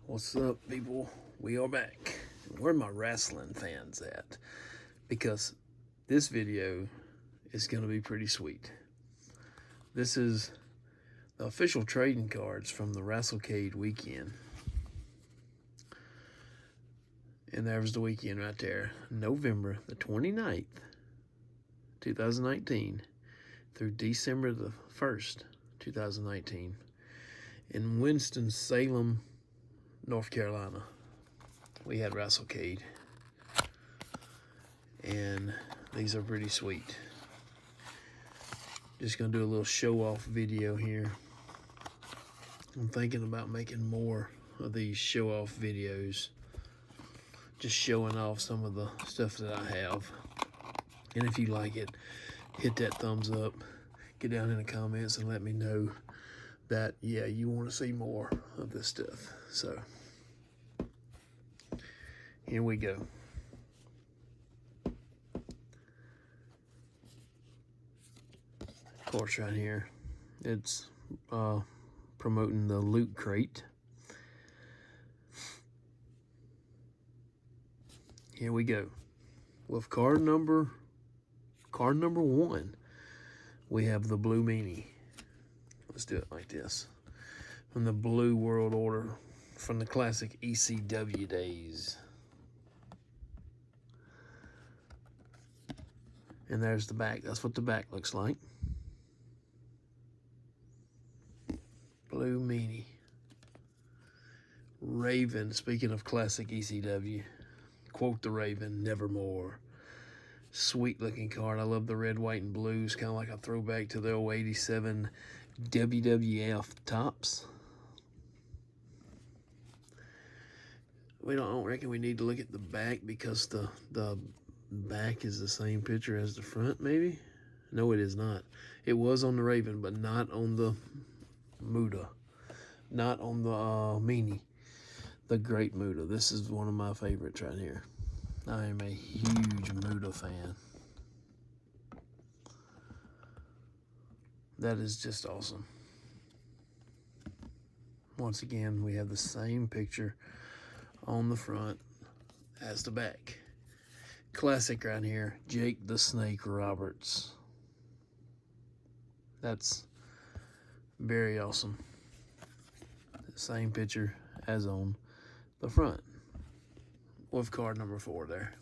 What's up, people? We are back. Where are my wrestling fans at? Because this video is going to be pretty sweet. This is the official trading cards from the WrestleCade Weekend. And there's the weekend right there. November the 29th, 2019 through December the 1st, 2019 in Winston-Salem, North Carolina. We had WrestleCade, and these are pretty sweet. Just gonna do a little show-off video here. I'm thinking about making more of these show-off videos, just showing off some of the stuff that I have. And if you like it, hit that thumbs up, get down in the comments and let me know that, yeah, you want to see more of this stuff. So here we go. Of course, right here, it's promoting the Loot Crate. Here we go. With card number 1, we have the Blue Meanie. Let's do it like this. From the Blue World Order, from the classic ECW days. And there's the back. That's what the back looks like. Blue Meanie. Raven, speaking of classic ECW. Quote the Raven, nevermore. Sweet looking card. I love the red, white, and blues. Kind of like a throwback to the old 87 WWF tops. I don't reckon we need to look at the back because the back is the same picture as the front, maybe? No, it is not. It was on the Raven, but not on the Muda. Not on the Meanie. The Great Muda. This is one of my favorites right here. I am a huge Muda fan. That is just awesome. Once again, we have the same picture on the front as the back. Classic right here, Jake the Snake Roberts. That's very awesome. Same picture as on the front with card number 4 there.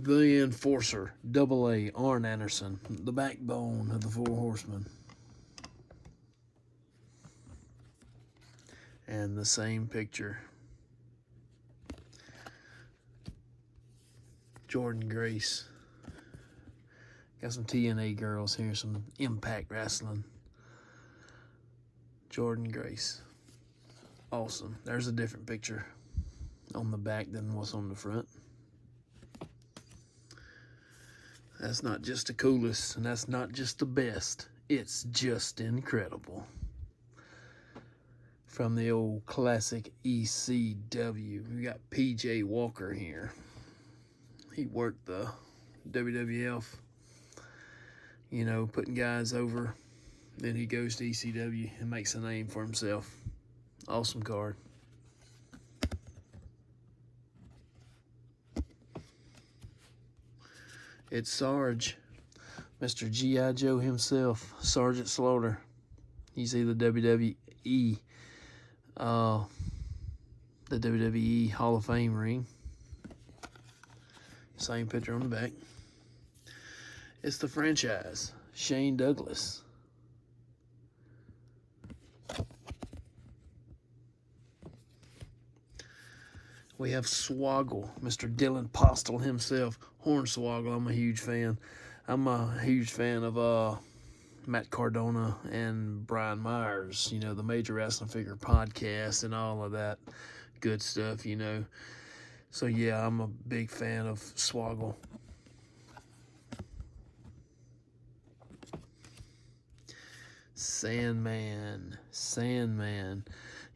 The Enforcer, AA, Arn Anderson, the backbone of the Four Horsemen. And the same picture. Jordan Grace. Got some TNA girls here, some Impact Wrestling. Jordan Grace. Awesome. There's a different picture on the back than what's on the front. That's not just the coolest, and that's not just the best. It's just incredible. From the old classic ECW, we got PJ Walker here. He worked the WWF, you know, putting guys over. Then he goes to ECW and makes a name for himself. Awesome card. It's Sarge, Mr. G.I. Joe himself, Sergeant Slaughter. You see the WWE Hall of Fame ring. Same picture on the back. It's the franchise, Shane Douglas. We have Swoggle, Mr. Dylan Postel himself, Hornswoggle. I'm a huge fan. I'm a huge fan of Matt Cardona and Brian Myers, you know, the Major Wrestling Figure podcast and all of that good stuff, you know. So, yeah, I'm a big fan of Swoggle. Sandman.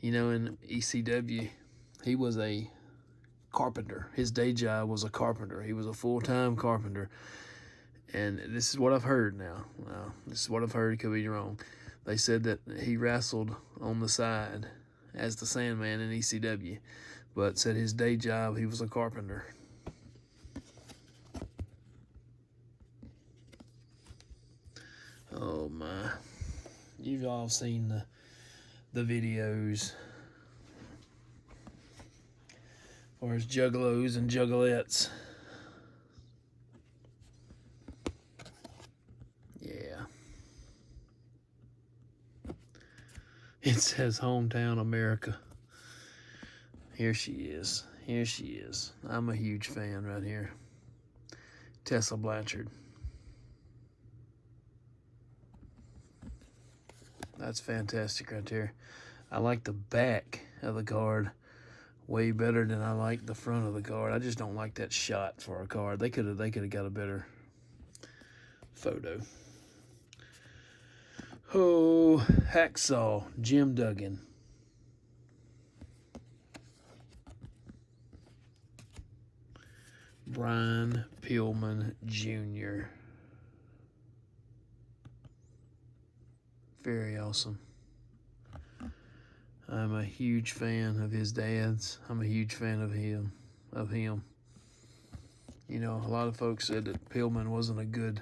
You know, in ECW, he was a carpenter. His day job was a carpenter. He was a full-time carpenter. And this is what I've heard now. This is what I've heard. It could be wrong. They said that he wrestled on the side as the Sandman in ECW, but said his day job, he was a carpenter. Oh my. You've all seen the videos or as juggalos and juggalettes. Yeah. It says hometown America. Here she is. Here she is. I'm a huge fan right here. Tessa Blanchard. That's fantastic right there. I like the back of the card way better than I like the front of the card. I just don't like that shot for a card. They could have got a better photo. Oh, Hacksaw, Jim Duggan. Brian Pillman Jr. Very awesome. I'm a huge fan of his dad's. I'm a huge fan of him. You know, a lot of folks said that Pillman wasn't a good,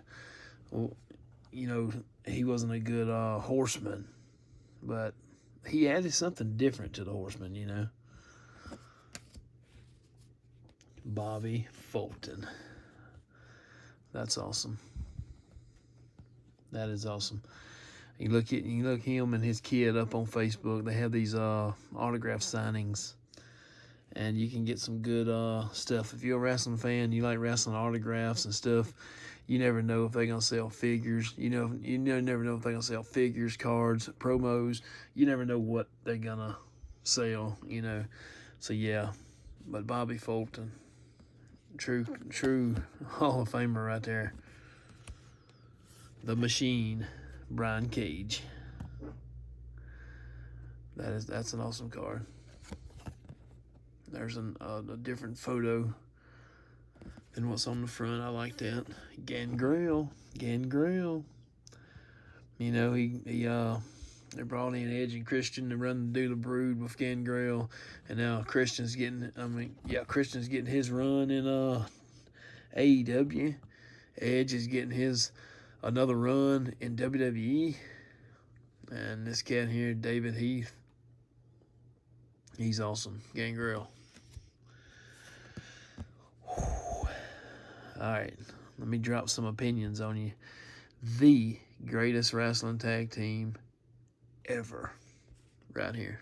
you know, he wasn't a good horseman, but he added something different to the horseman, you know. Bobby Fulton. That's awesome. That is awesome. You look him and his kid up on Facebook. They have these autograph signings, and you can get some good stuff. If you're a wrestling fan, you like wrestling autographs and stuff. You never know if they're gonna sell figures. You never know if they're gonna sell figures, cards, promos. You never know what they're gonna sell. You know, so yeah. But Bobby Fulton, true Hall of Famer right there. The Machine. Brian Cage. That's an awesome card. There's a different photo than what's on the front. I like that. Gangrel. You know, they brought in Edge and Christian to do the Brood with Gangrel, and now Christian's getting his run in AEW. Edge is getting another run in WWE. And this cat here, David Heath, he's awesome. Gangrel. All right, let me drop some opinions on you. The greatest wrestling tag team ever, right here.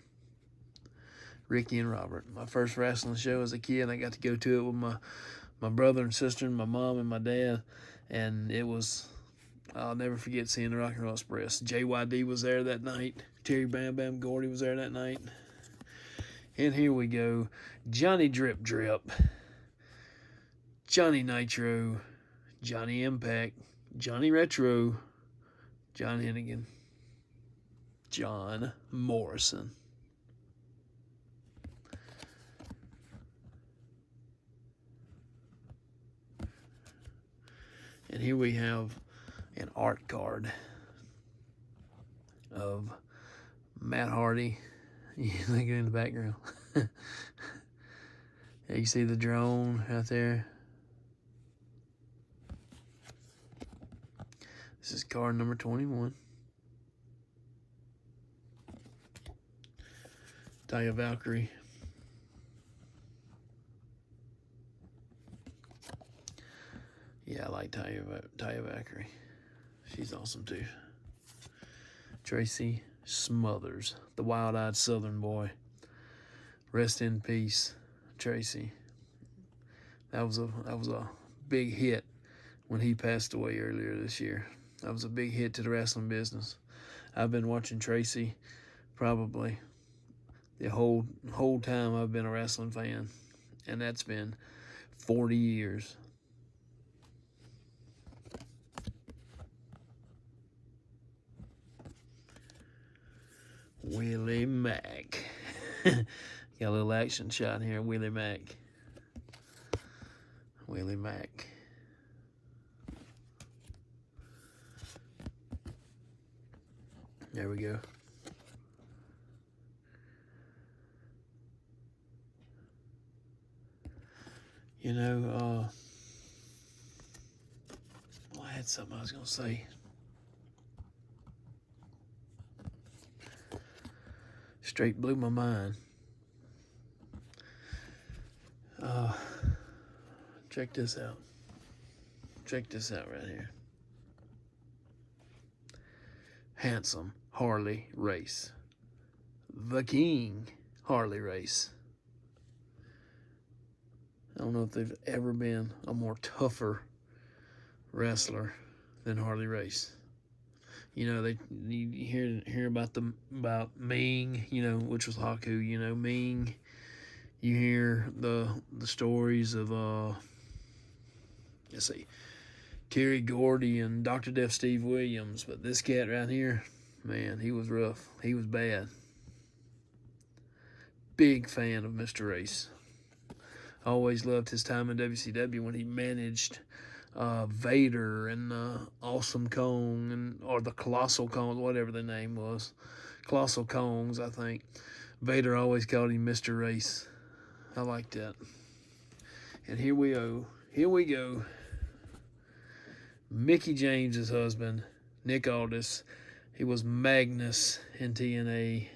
Ricky and Robert. My first wrestling show as a kid, I got to go to it with my brother and sister and my mom and my dad, and it was... I'll never forget seeing the Rock and Roll Express. JYD was there that night. Terry Bam Bam Gordy was there that night. And here we go. Johnny Drip Drip. Johnny Nitro. Johnny Impact. Johnny Retro. John Hennigan. John Morrison. And here we have an art card of Matt Hardy. You look in the background. Yeah, you see the drone right there. This is card number 21. Taya Valkyrie. Yeah, I like Taya Valkyrie. She's awesome too. Tracy Smothers, the wild-eyed Southern boy. Rest in peace, Tracy. That was a big hit when he passed away earlier this year. That was a big hit to the wrestling business. I've been watching Tracy probably the whole time I've been a wrestling fan, and that's been 40 years. Willie Mack. Got a little action shot here. Willie Mack. Willie Mack. There we go. You know, well, I had something I was going to say. Straight blew my mind. Check this out. Check this out right here. Handsome Harley Race. The King Harley Race. I don't know if there's ever been a more tougher wrestler than Harley Race. You know, you hear about Ming, you know, which was Haku, you know, Ming. You hear the stories of let's see, Terry Gordy and Dr. Death Steve Williams, but this cat right here, man, he was rough. He was bad. Big fan of Mr. Race. Always loved his time in WCW when he managed Vader and Awesome Kong or the Colossal Kong, whatever the name was. Colossal Kongs, I think. Vader always called him Mr. Race. I like that. And here we go. Here we go. Mickey James' husband, Nick Aldis. He was Magnus in TNA.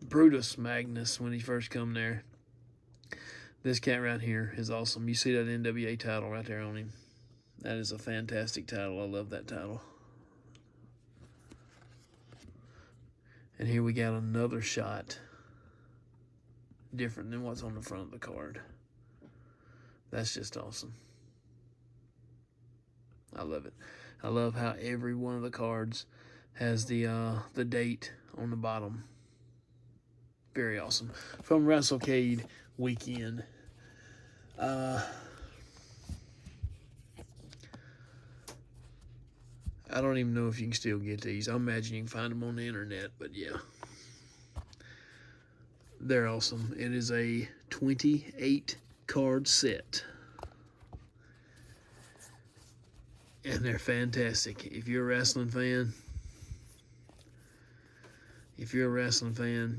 Brutus Magnus when he first come there. This cat right here is awesome. You see that NWA title right there on him. That is a fantastic title. I love that title. And here we got another shot. Different than what's on the front of the card. That's just awesome. I love it. I love how every one of the cards has the date on the bottom. Very awesome. From WrestleCade Weekend. I don't even know if you can still get these. I imagine you can find them on the internet, but yeah. They're awesome. It is a 28 card set. And they're fantastic. If you're a wrestling fan,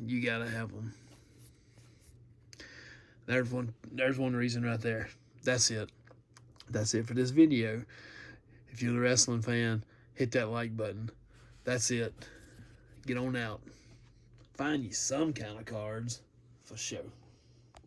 you gotta have them. There's one reason right there. That's it. That's it for this video. If you're a wrestling fan, hit that like button. That's it. Get on out. Find you some kind of cards for sure.